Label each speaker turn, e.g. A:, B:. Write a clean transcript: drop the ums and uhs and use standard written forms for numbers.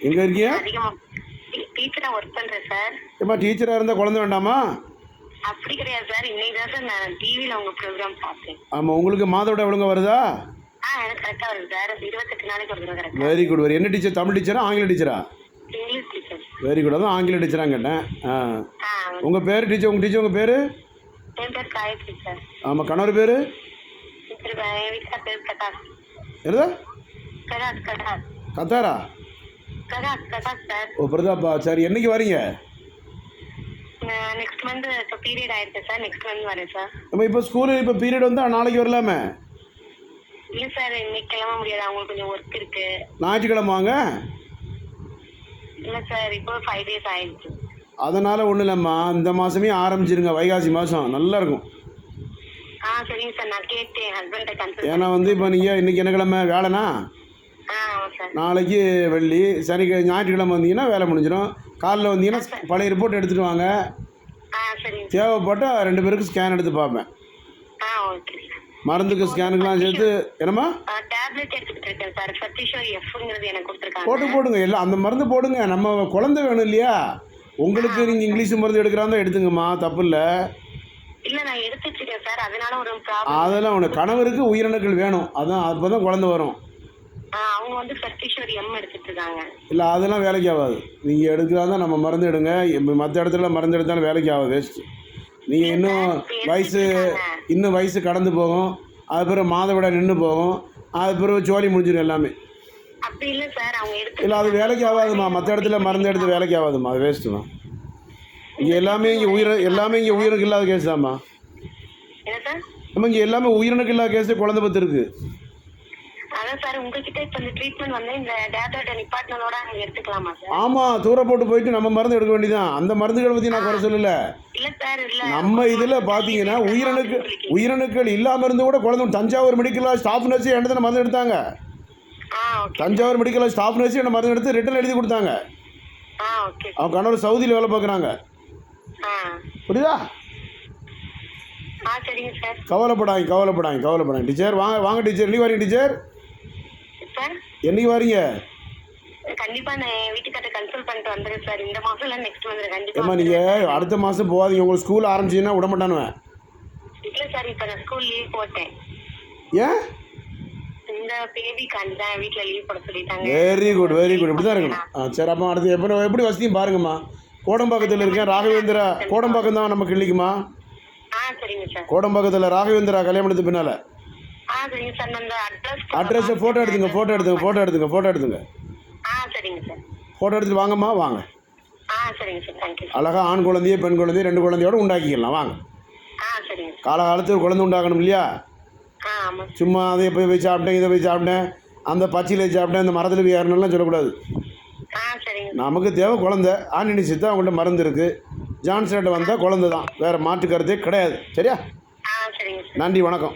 A: எங்கே இருக்கீங்க?
B: அதிகமாக டீச்சராக ஒர்க் பண்ணுறேன் சார்.
A: ஏம்மா டீச்சராக இருந்தால் குழந்தை வேண்டாமா?
B: அப்படி கிடையாது சார். இன்னைக்கு தான் சார் நான் டிவியில் உங்கள் ப்ரோக்ராம் பார்த்தேன்.
A: ஆமாம், உங்களுக்கு மாதவிட ஒழுங்கா வருதா?
B: எனக்கு கரெக்டாக வருது சார். 28 நாளைக்கு ஒரு தடவை கரெக்டாக.
A: Very good. வெரி. என்ன டீச்சர்? தமிழ் டீச்சரா ஆங்கில டீச்சரா?
B: English teacher.
A: Very good. அதான் ஆங்கில டீச்சராக கேட்டேன். உங்கள் பேர் டீச்சர்? உங்கள் பேர்?
B: என் பேர் காயத்ரி சார்.
A: ஆமாம், கணவர் பேர்?
B: என் வீட்டில் பேர் கதாஸ்.
A: எதா?
B: கதாஸ் கதாஸ்.
A: கத்தாரா?
B: கதாஸ் கதாஸ் சார்.
A: ஓ பிரதாப்பா. சரி, என்னைக்கு வரீங்க?
B: நெக்ஸ்ட் மந்த் இப்போ பீரியட் ஆயிடுச்சு சார். நெக்ஸ்ட் மந்த் வரேன் சார்.
A: நம்ம இப்போ ஸ்கூலு இப்போ பீரியட் வந்தால் நாளைக்கு வரலாமே?
B: இல்லை சார், இன்னைக்கு கிளம்ப முடியாது. அவங்களுக்கு கொஞ்சம் ஒர்க் இருக்கு.
A: ஞாயிற்றுக்கிழமை வாங்க.
B: இல்லை சார், இப்போ 5 days ஆயிடுச்சு.
A: அதனால் ஒன்றும் இல்லைம்மா, இந்த மாதமே ஆரம்பிச்சிருங்க. வைகாசி மாதம் நல்லா இருக்கும்.
B: சரிங்க சார். நான் கேட்டேன் என் ஹஸ்பண்ட்டை கன்சல்ட்.
A: ஏன்னா இப்போ நீங்கள் இன்றைக்கி என்ன கிழமை? வேலைனா?
B: ஆமாம் சார்.
A: நாளைக்கு வெள்ளி, ஞாயிற்றுக்கிழமை வந்தீங்கன்னா வேலை முடிஞ்சிடும். காலைல வந்தீங்கன்னா பழைய ரிப்போர்ட் எடுத்துகிட்டு வாங்க.
B: சரிங்க.
A: தேவைப்பட்டால் 2 பேருக்கு ஸ்கேன் எடுத்து பார்ப்பேன்.
B: ஓகே.
A: மருந்துக்கு ஸ்கேனுக்குலாம் சேர்த்து. என்னம்மா?
B: டேப்லெட் எடுத்துக்கிட்டு இருக்கேன் சார். ஃபர்டிஷோர் எஃப்ங்கிறது எனக்கு கொடுத்துருக்காங்க.
A: போடுங்க. எல்லாம் அந்த மருந்து போடுங்க. நம்ம குழந்தை வேணும் இல்லையா? உங்களுக்கு நீங்கள் இங்கிலீஷ் மருந்து எடுக்கிறாந்தா எடுத்துங்கம்மா, தப்பு இல்லை.
B: இல்லை, நான் எடுத்து வச்சுருக்கேன் சார். அதனால ஒரு ப்ராப்ளம்.
A: அதெல்லாம் ஒன்று. கணவருக்கு உயிரணுக்கள் வேணும், அதான் அப்போ தான் குழந்தை வரும்.
B: அவங்க வந்து ஃபர்டிஷோர் எம் எடுத்துட்டு இருக்காங்க.
A: இல்லை, அதெல்லாம் வேலைக்கு ஆகாது. நீங்கள் எடுக்கிறாந்தா நம்ம மருந்து எடுங்க. மற்ற இடத்துல மருந்து எடுத்தாலும் வேலைக்கு ஆகாது, வேஸ்ட்டு. நீங்கள் இன்னும் வயசு கடந்து போகும். அது பிறகு மாதவிட நின்று போகும். அது பிறகு ஜோலி முடிஞ்சிடும் எல்லாமே.
B: அப்படி இல்லை சார், அவங்க எடுத்து.
A: இல்லை, அது வேலைக்கு ஆகாதுமா. மற்ற இடத்துல மருந்து எடுத்து வேலைக்கு ஆகாதுமா, அது வேஸ்ட்டு தான். இங்கே எல்லாமே இங்கே உயிருக்கு இல்லாத கேஸ் தான்மா.
B: என்ன சார்?
A: நம்ம இங்கே எல்லாமே உயிரினுக்கு இல்லாத கேஸு குழந்தை பத்து இருக்குது.
B: அதான் சார், உங்ககிட்ட இப்போ இந்த ட்ரீட்மெண்ட் வந்து இந்த டேப்லெட் நிப்பாட்டினோட அங்கே எடுத்துக்கலாமா சார்?
A: ஆமாம், தூர போட்டு போயிட்டு நம்ம மருந்து எடுக்க வேண்டியதான். அந்த மருந்துகளை பற்றி நான் குறை சொல்லலை.
B: இல்லை சார், இல்லை.
A: நம்ம இதில் பார்த்தீங்கன்னா உயிரணுக்கள் இல்லாமல் இருந்து கூட குழந்தை தஞ்சாவூர் மெடிக்கலில் ஸ்டாஃப் நர்ஸு என்ன மருந்து எடுத்தாங்க. தஞ்சாவூர் மெடிக்கலில் ஸ்டாஃப் நர்ஸு என்ன மருந்து எடுத்து ரிட்டன் எழுதி கொடுத்தாங்க. அவங்க கணவர் சவுதியில் வேலை பார்க்குறாங்க. புரியுதா?
B: சரிங்க சார்.
A: கவலைப்படாங்க டீச்சர். வாங்க டீச்சர். என்னைக்கு வரீங்க டீச்சர்? என்னைக்கு வரீங்க?
B: கண்டிப்பா நான் வீட்டுக்கிட்ட கன்சல்ட் பண்ணிட்டு வந்துடுறேன் சார். இந்த மாசம் இல்லை, நெக்ஸ்ட் மந்த் கண்டிப்பா.
A: ஏமா நீங்கள் அடுத்த மாதம் போகாதீங்க. உங்களுக்கு ஸ்கூல் ஆரம்பிச்சிங்கன்னா விட மாட்டானுவேன்.
B: இல்லை சார், இப்போ நான் ஸ்கூல் லீவ் போட்டேன்.
A: ஏன்?
B: இந்த பேபிக்கு தான் வீட்டில் லீவ் போட சொல்லிட்டாங்க.
A: Very good. இப்படி தான் இருக்கணும். சரி, அப்போ அடுத்து எப்படி வசதியும் பாருங்கம்மா. கோடம்பாக்கத்தில் இருக்கேன். ராகவேந்திரா கோடம்பாக்கம் தான் நம்ம கிளிக்குமா?
B: சரிங்க சார்.
A: கோடம்பாக்கத்தில் ராகவேந்திரா கல்யாணத்துக்கு பின்னால்.
B: சரிங்க சார். நான்
A: அட்ரஸை ஃபோட்டோ எடுத்துங்க.
B: சரிங்க சார்.
A: ஃபோட்டோ எடுத்துட்டு வாங்கம்மா, வாங்க.
B: சரிங்க சார். தேங்க்யூ.
A: அழகாக ஆண் குழந்தைய பெண் குழந்தைய 2 குழந்தையோட உண்டாக்கிக்கலாம், வாங்க.
B: சரிங்க.
A: காலகாலத்துக்கு குழந்தை உண்டாக்கணும் இல்லையா? சும்மா அதை போய் சாப்பிட்டேன், இதை போய் சாப்பிட்டேன், அந்த பச்சையில் சாப்பிட்டேன், அந்த மரத்தில் போய் ஏறணும்லாம் சொல்லக்கூடாது. நமக்கு தேவை குழந்தை. ஆண்டி சித்தா அவங்கள்ட்ட மருந்து இருக்குது. ஜான்சன்கிட்ட வந்தால் குழந்தை தான், வேறு மாற்று கருத்தே கிடையாது. சரியா?
B: சரிங்க.
A: நன்றி, வணக்கம்.